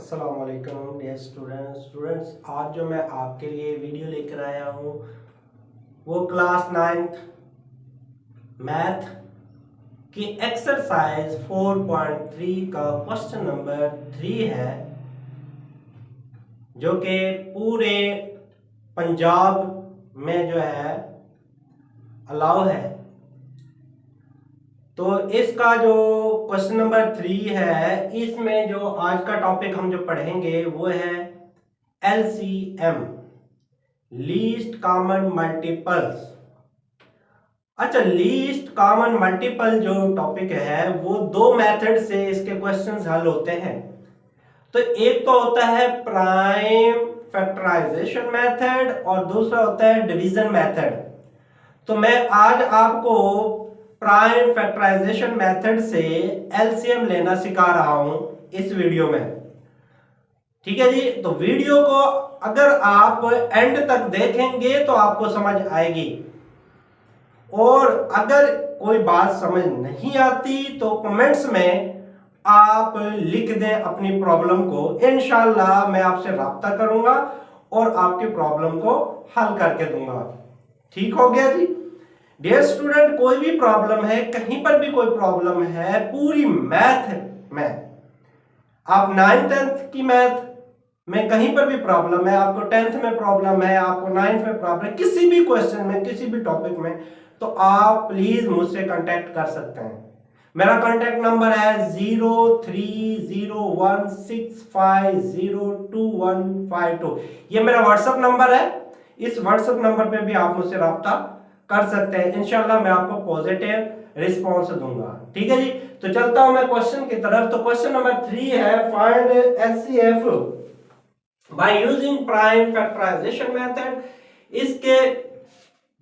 अस्सलाम वालेकुम dear students. आज जो मैं आपके लिए वीडियो लेकर आया हूँ वो क्लास 9th मैथ की एक्सरसाइज 4.3 का क्वेश्चन नंबर 3 है, जो कि पूरे पंजाब में जो है अलाउ है। तो इसका जो क्वेश्चन नंबर 3 है, इसमें जो आज का टॉपिक हम जो पढ़ेंगे वो है LCM, लीस्ट कॉमन मल्टीपल्स। अच्छा, लीस्ट कॉमन मल्टीपल जो टॉपिक है वो दो मेथड से इसके क्वेश्चंस हल होते हैं। तो एक तो होता है प्राइम फैक्टराइजेशन मेथड और दूसरा होता है डिवीजन मेथड। तो मैं आज आपको प्राइम फैक्टराइजेशन मेथड से एलसीएम लेना सिखा रहा हूं इस वीडियो में। ठीक है जी। तो वीडियो को अगर आप एंड तक देखेंगे तो आपको समझ आएगी, और अगर कोई बात समझ नहीं आती तो कमेंट्स में आप लिख दें अपनी प्रॉब्लम को। इंशाल्लाह मैं आपसे राब्ता करूंगा और आपकी प्रॉब्लम को हल करके दूंगा। ठीक हो गया जी। डियर स्टूडेंट, कोई भी प्रॉब्लम है, कहीं पर भी कोई प्रॉब्लम है, पूरी मैथ में, आप 9th 10th की मैथ में कहीं पर भी प्रॉब्लम है, आपको 10th में प्रॉब्लम है, आपको 9th में प्रॉब्लम है, किसी भी क्वेश्चन में, किसी भी टॉपिक में, तो आप प्लीज मुझसे कांटेक्ट कर सकते हैं। मेरा कांटेक्ट नंबर है 030165025152। ये मेरा व्हाट्सएप नंबर है। इस व्हाट्सएप नंबर पे भी आप मुझसे राब्ता कर सकते हैं। इंशाल्लाह मैं आपको पॉजिटिव रिस्पॉन्स दूंगा। ठीक है जी। तो चलता हूं मैं क्वेश्चन की तरफ। तो क्वेश्चन नंबर 3 है, find HCF by using prime factorization method. इसके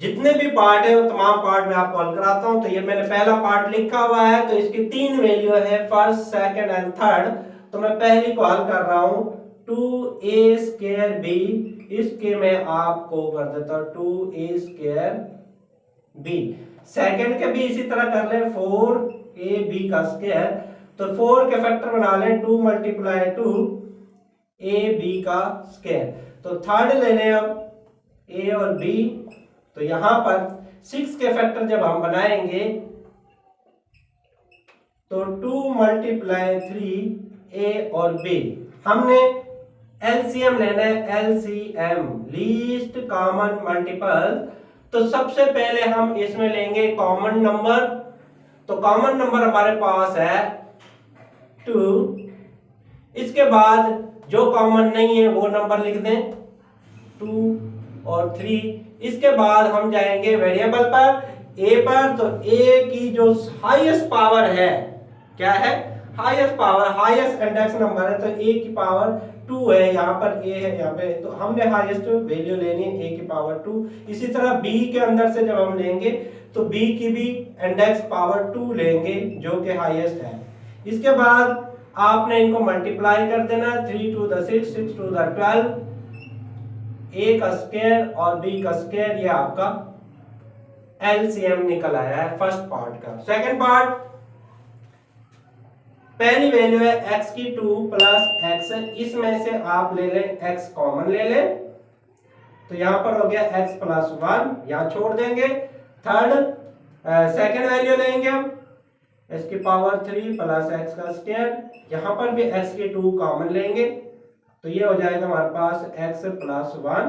जितने भी पार्ट है वो तमाम पार्ट मैं आपको हल कराता हूं। तो ये मैंने पहला पार्ट लिखा हुआ है, तो इसकी 3 वैल्यू है, फर्स्ट, सेकंड एंड थर्ड। तो मैं पहली को हल कर रहा हूं, 2a² b। इसके मैं आपको कर देता हूं 2a² b। सेकंड के भी इसी तरह कर ले, 4ab का स्क्वायर। तो 4 के फैक्टर बना लें, 2 × 2 ab का स्क्वायर। तो थर्ड ले लें अब a और b। तो यहां पर 6 के फैक्टर जब हम बनाएंगे तो 2 × 3 a और b। हमने एलसीएम लेना है, एलसीएम लीस्ट कॉमन मल्टीपल। तो सबसे पहले हम इसमें लेंगे कॉमन नंबर। तो कॉमन नंबर हमारे पास है 2। इसके बाद जो कॉमन नहीं है वो नंबर लिख दें, 2 और 3। इसके बाद हम जाएंगे वेरिएबल पर, a पर। तो a की जो हाईएस्ट पावर है, क्या है, highest power, highest index number है, तो a की पावर 2 है, यहाँ पर a है, यहाँ पे, तो हमने हाईएस्ट वैल्यू लेनी है a की पावर 2। इसी तरह b के अंदर से जब हम लेंगे तो b की भी इंडेक्स पावर 2 लेंगे, जो कि हाईएस्ट है। इसके बाद आपने इनको मल्टीप्लाई कर देना, 3 × 6, 6 × 12, a का स्क्वायर और b का स्क्वायर। ये आपका एलसीएम निकल आया है फर्स्ट पार्ट का। सेकंड पार्ट, पहली वैल्यू है x की 2 + x। इसमें से आप ले लें x कॉमन ले लें, तो यहां पर हो गया x + 1, यहां छोड़ देंगे। थर्ड सेकंड वैल्यू लेंगे हम, x की पावर 3 + x का स्क्वायर। यहां पर भी x की 2 कॉमन लेंगे, तो ये हो जाएगा हमारे पास x + 1,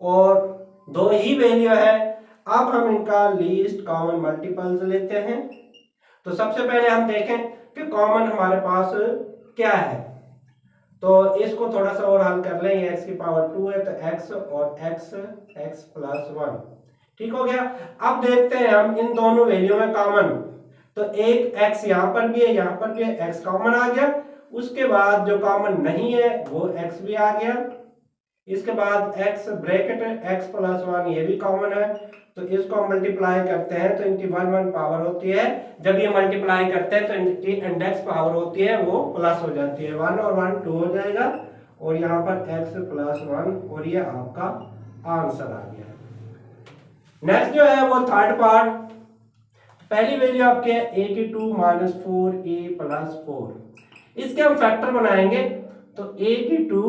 और दो ही वैल्यू है। अब हम इनका लीस्ट कॉमन मल्टीपल्स लेते हैं। तो सबसे पहले हम देखें कि कॉमन हमारे पास क्या है। तो इसको थोड़ा सा और हल कर लें। ये x की पावर 2 है, तो x और x + 1। ठीक हो गया। अब देखते हैं हम इन दोनों वैल्यू में कॉमन। तो एक x यहां पर भी है, यहां पर भी है, x कॉमन आ गया। उसके बाद जो कॉमन नहीं है वो x भी आ गया। इसके बाद x ब्रैकेट x + 1, ये भी कॉमन है। तो इसको हम मल्टीप्लाई करते हैं तो इनकी 1 1 पावर होती है। जब ये मल्टीप्लाई करते हैं तो इनकी इंडेक्स पावर होती है वो प्लस हो जाती है, 1 और 1 2 हो जाएगा, और यहाँ पर x + 1, और ये आपका आंसर आ गया। नेक्स्ट जो है वो थर्ड पार्ट। पहली वैल्यू आपके है a की 2 - 4a + 4। इसके हम फैक्टर बनाएंगे। तो a की 2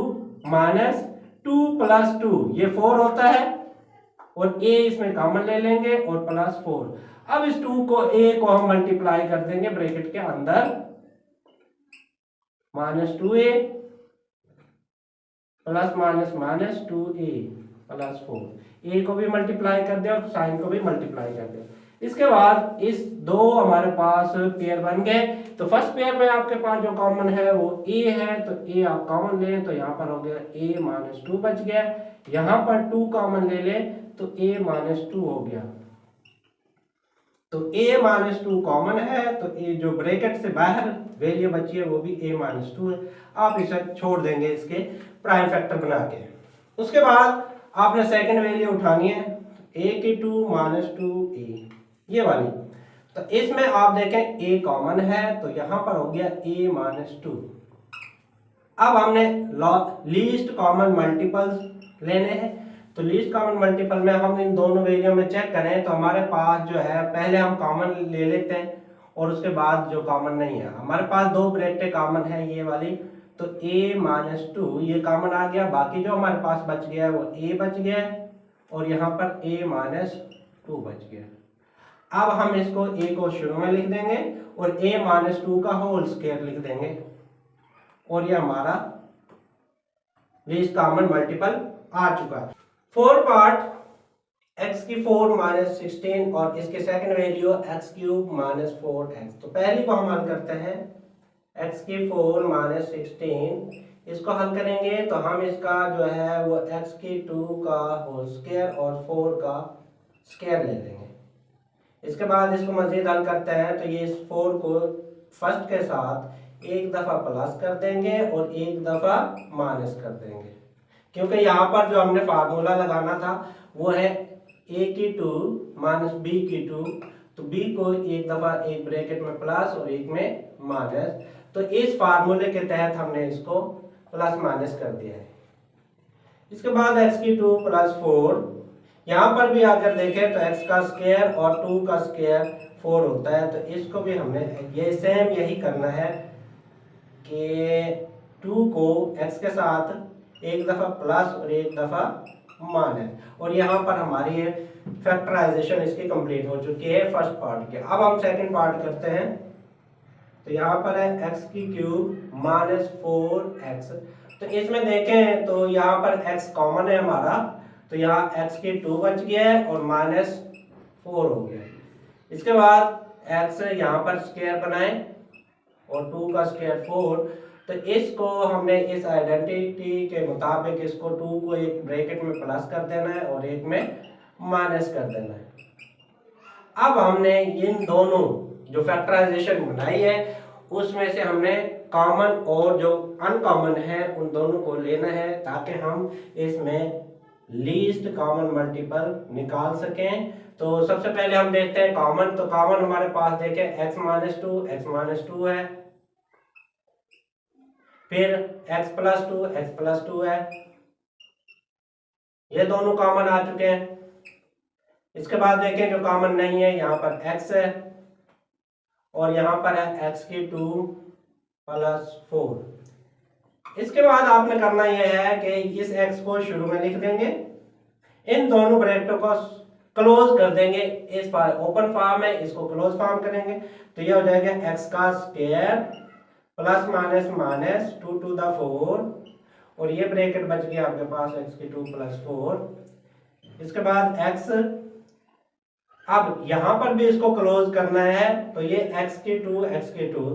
माइनस 2 प्लस 2 ये 4 होता है और a इसमें कॉमन ले लेंगे और प्लस 4। अब इस 2 को a को हम मल्टीप्लाई कर देंगे ब्रैकेट के अंदर, minus 2a plus minus minus 2a plus 4, a को भी मल्टीप्लाई कर दिया और साइन को भी मल्टीप्लाई कर दिया। इसके बाद इस दो हमारे पास पेयर बन गए। तो फर्स्ट पेयर में आपके पास जो कॉमन है वो a है, तो a आप कॉमन लें तो यहाँ पर हो गया a माइनस 2 बच गया। यहाँ पर 2 कॉमन ले लें तो a माइनस 2 हो गया। तो a माइनस 2 कॉमन है, तो a जो ब्रैकेट से बाहर वैल्यू बची है वो भी a माइनस 2 है। आप इसे छोड़ देंगे इसके प्राइम फैक्टर बना के। उसके बाद आपने सेकंड वैल्यू उठानी है, a की 2 माइनस 2a ये वाली। तो इसमें आप देखें a कॉमन है, तो यहां पर हो गया a माइनस 2। अब हमने लीस्ट कॉमन मल्टीपल्स लेने हैं। तो लीस्ट कॉमन मल्टीपल में हम इन दोनों वैल्यू में चेक करें तो हमारे पास जो है पहले हम कॉमन ले लेते हैं और उसके बाद जो कॉमन नहीं है, हमारे पास दो ब्रैकेटें कॉमन है ये वाली, तो a माइनस 2 ये कॉमन आ गया। बाकी जो हमारे पास बच गया है वो a बच गया और यहाँ पर a माइनस 2 बच गया। अब हम इसको a को शुरू में लिख देंगे और a माइनस 2 का होल स्क्वायर लिख देंगे और ये हमारा लीस्ट कॉमन मल्टीपल आ चुका है। 4 पार्ट x की 4 माइनस 16 और इसके second value x cube minus 4x। तो पहली को हम हल करते हैं, x की 4 माइनस 16 इसको हल करेंगे तो हम इसका जो है वो x की 2 का होल स्क्वायर और 4 का स्क्वायर ले लेंगे। इसके बाद इसको मजीद हल करते हैं तो ये इस 4 को फर्स्ट के साथ एक दफ़ा प्लस कर देंगे और एक दफ़ा माइनस कर देंगे, क्योंकि यहाँ पर जो हमने फार्मूला लगाना था वो है a की 2 माइनस b की 2, तो b को एक दफ़ा एक ब्रैकेट में प्लस और एक में माइनस। तो इस फार्मूले के तहत हमने इसको प्लस माइनस कर दिया है। इसके बाद x की 2 प्लस 4, यहाँ पर भी अगर देखें तो x का स्क्वायर और 2 का स्क्वायर 4 होता है, तो इसको भी हमने ये सेम यही करना है कि 2 को x के साथ एक दफ़ा प्लस और एक दफ़ा माइनस, और यहाँ पर हमारी फैक्टराइजेशन इसकी कंप्लीट हो चुकी है फर्स्ट पार्ट की। अब हम सेकंड पार्ट करते हैं। तो यहाँ पर है x की क्यूब माइनस 4x। तो इसमें देखें तो यहाँ पर x कॉमन है हमारा, तो यहाँ x की 2 बच गया है और माइनस 4 हो गया। इसके बाद x यहाँ पर स्क्वायर बनाए और 2 का स्क्वायर 4, तो इसको हमने इस आइडेंटिटी के मुताबिक इसको 2 को एक ब्रैकेट में प्लस कर देना है और एक में माइनस कर देना है। अब हमने इन दोनों जो फैक्टराइजेशन बनाई है उसमें से हमने कॉमन और जो अनकॉमन है उन दोनों को लेना है ताकि हम इसमें लीस्ट कॉमन मल्टीपल निकाल सकें। तो सबसे पहले हम देखते हैं कॉमन। तो कॉमन हमारे पास देखें x माइनस 2 है, फिर x प्लस 2 है, ये दोनों कॉमन आ चुके हैं। इसके बाद देखें जो कॉमन नहीं है, यहाँ पर x है और यहाँ पर है x की 2 प्लस 4। इसके बाद आपने करना यह है कि इस x को शुरू में लिख देंगे, इन दोनों ब्रैकेटों को क्लोज कर देंगे। इस पर ओपन फॉर्म है, इसको क्लोज फॉर्म करेंगे तो यह हो जाएगा x का square plus minus minus 2 to the 4 और ये ब्रैकेट बच गया आपके पास x की 2 प्लस 4। इसके बाद x, अब यहाँ पर भी इसको क्लोज करना है तो ये x की 2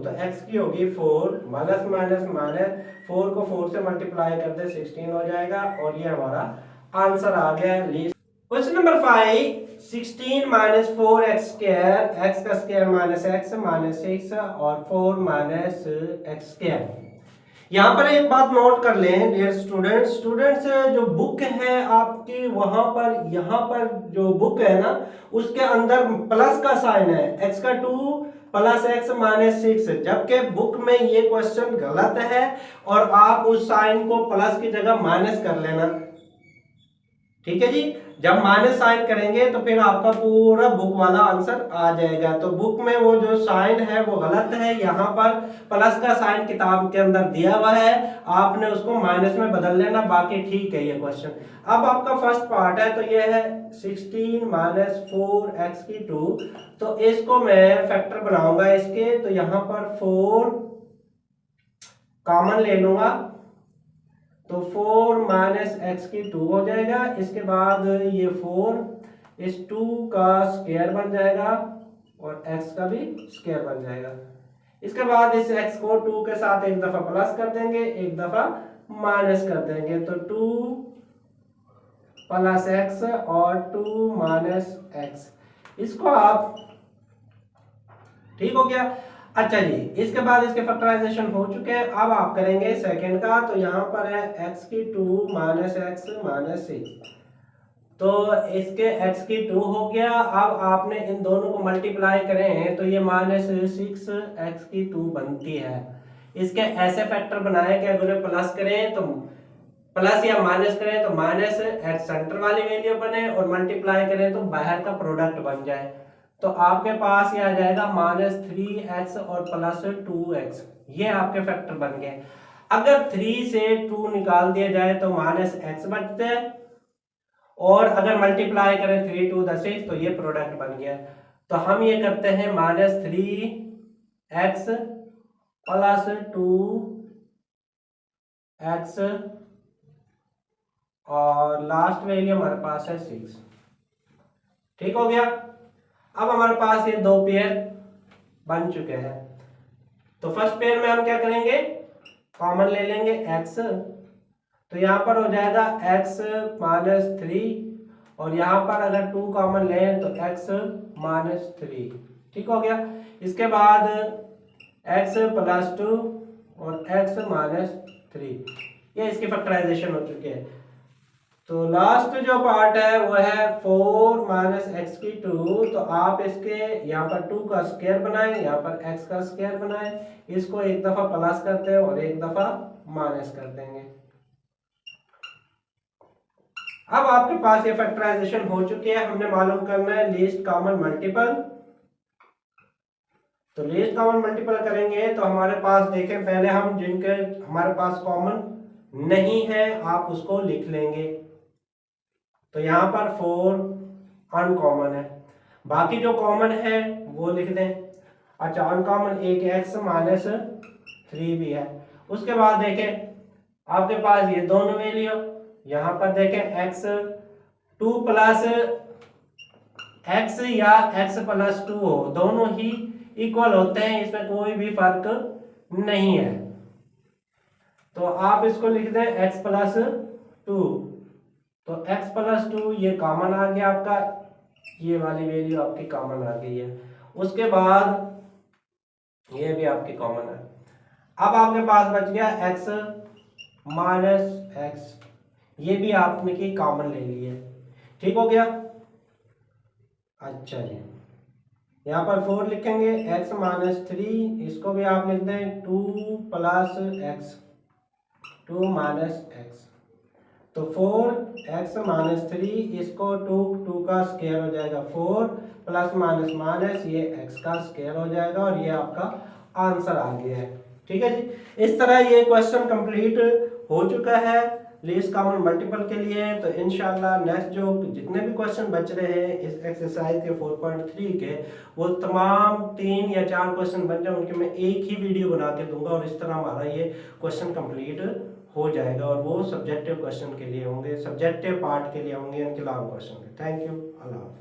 तो x की होगी 4 माइनस माइनस माइनस 4 को 4 से मल्टीप्लाई कर दे 16 हो जाएगा और ये हमारा आंसर आ गया least. Question number 5, 16 minus 4x square, x का स्क्वायर माइनस x माइनस 6 और 4 माइनस x स्क्वायर। यहाँ पर एक बात नोट कर लें डियर स्टूडेंट्स, जो बुक है आपकी वहां पर यहाँ पर जो बुक है ना उसके अंदर प्लस का साइन है, x का 2 प्लस x माइनस 6, जबकि बुक में ये क्वेश्चन गलत है और आप उस साइन को प्लस की जगह माइनस कर लेना। ठीक है जी। जब माइनस साइन करेंगे तो फिर आपका पूरा बुक वाला आंसर आ जाएगा। तो बुक में वो जो साइन है वो गलत है, यहाँ पर प्लस का साइन किताब के अंदर दिया हुआ है, आपने उसको माइनस में बदल लेना, बाकी ठीक है ये क्वेश्चन। अब आपका फर्स्ट पार्ट है तो ये है 16 माइनस 4x²। तो इसको मैं फैक्टर बनाऊंगा इसके, तो यहाँ पर 4 कॉमन ले लूंगा, तो 4 माइनस x² हो जाएगा। इसके बाद ये 4 इस 2 का स्क्वायर बन जाएगा और x का भी स्क्वायर बन जाएगा। इसके बाद इस x को 2 के साथ एक दफा प्लस कर देंगे, एक दफा माइनस कर देंगे, तो 2 प्लस x और 2 माइनस x। इसको आप, ठीक हो गया। अच्छा जी, इसके बाद इसके फैक्टराइजेशन हो चुके हैं। अब आप करेंगे सेकंड का, तो यहाँ पर है x² माइनस x माइनस 6। तो इसके x² हो गया। अब आपने इन दोनों को मल्टीप्लाई करें हैं तो ये माइनस 6x² बनती है। इसके ऐसे फैक्टर बनाए कि अगर प्लस करें तो प्लस या माइनस करें तो माइनस x सेंटर वाली वैल्यू बने और मल्टीप्लाई करें तो बाहर का प्रोडक्ट बन जाए। तो आपके पास ये आ जाएगा -3x और प्लस 2x, ये आपके फैक्टर बन गए। अगर 3 से 2 निकाल दिया जाए तो -x बचता है, और अगर मल्टीप्लाई करें 3 2 6 तो ये प्रोडक्ट बन गया। तो हम ये करते हैं -3x प्लस 2x और लास्ट वैल्यू हमारे पास है 6। ठीक हो गया। अब हमारे पास ये दो पेयर बन चुके हैं। तो फर्स्ट पेयर में हम क्या करेंगे, कॉमन ले लेंगे x, तो यहाँ पर हो जाएगा x माइनस 3 और यहाँ पर अगर 2 कॉमन लें तो x माइनस 3। ठीक हो गया। इसके बाद x प्लस 2 और x माइनस 3, ये इसकी फैक्टराइजेशन हो चुकी है। तो लास्ट जो पार्ट है वो है 4 माइनस x²। तो आप इसके यहाँ पर 2 का स्क्वायर बनाएं, यहाँ पर x का स्क्वायर बनाएं, इसको एक दफा प्लस करते हैं और एक दफा माइनस कर देंगे। अब आपके पास ये फैक्टराइजेशन हो चुकी है। हमने मालूम करना है लीस्ट कॉमन मल्टीपल। तो लीस्ट कॉमन मल्टीपल करेंगे तो हमारे पास देखें, पहले हम जिनके हमारे पास कॉमन नहीं है आप उसको लिख लेंगे। तो यहाँ पर 4 अनकॉमन है, बाकी जो कॉमन है वो लिख दें। अच्छा, अनकॉमन एक x माइनस 3 भी है। उसके बाद देखें आपके पास ये दोनों वैल्यू, यहाँ पर देखें x2 प्लस x या x प्लस 2 हो, दोनों ही इक्वल होते हैं, इसमें कोई भी फर्क नहीं है। तो आप इसको लिख दें x प्लस 2। तो x प्लस 2 ये कॉमन आ गया आपका, ये वाली वैल्यू आपकी कॉमन आ गई है। उसके बाद ये भी आपकी कॉमन है। अब आपके पास बच गया x माइनस x, ये भी आपने की कॉमन ले ली है। ठीक हो गया। अच्छा जी, यहाँ पर 4 लिखेंगे, x माइनस 3, इसको भी आप लिख दें 2 प्लस x, 2 माइनस x। तो 4x माइनस 3, इसको 2 का स्क्वायर हो जाएगा 4 प्लस माइनस माइनस, ये x का स्क्वायर हो जाएगा और ये आपका आंसर आ गया है। ठीक है जी। इस तरह ये क्वेश्चन कंप्लीट हो चुका है लीस्ट कॉमन मल्टीपल के लिए। तो इंशाल्लाह नेक्स्ट जो जितने भी क्वेश्चन बच रहे हैं इस एक्सरसाइज के 4.3 के, वो तमाम 3 या 4 क्वेश्चन बन जाए उनके मैं एक ही वीडियो बना के दूंगा और इस तरह हमारा ये क्वेश्चन कंप्लीट हो जाएगा। और वो सब्जेक्टिव क्वेश्चन के लिए होंगे, सब्जेक्टिव पार्ट के लिए होंगे, इनके लॉन्ग क्वेश्चन के। थैंक यू, अल्लाह हाफिज़।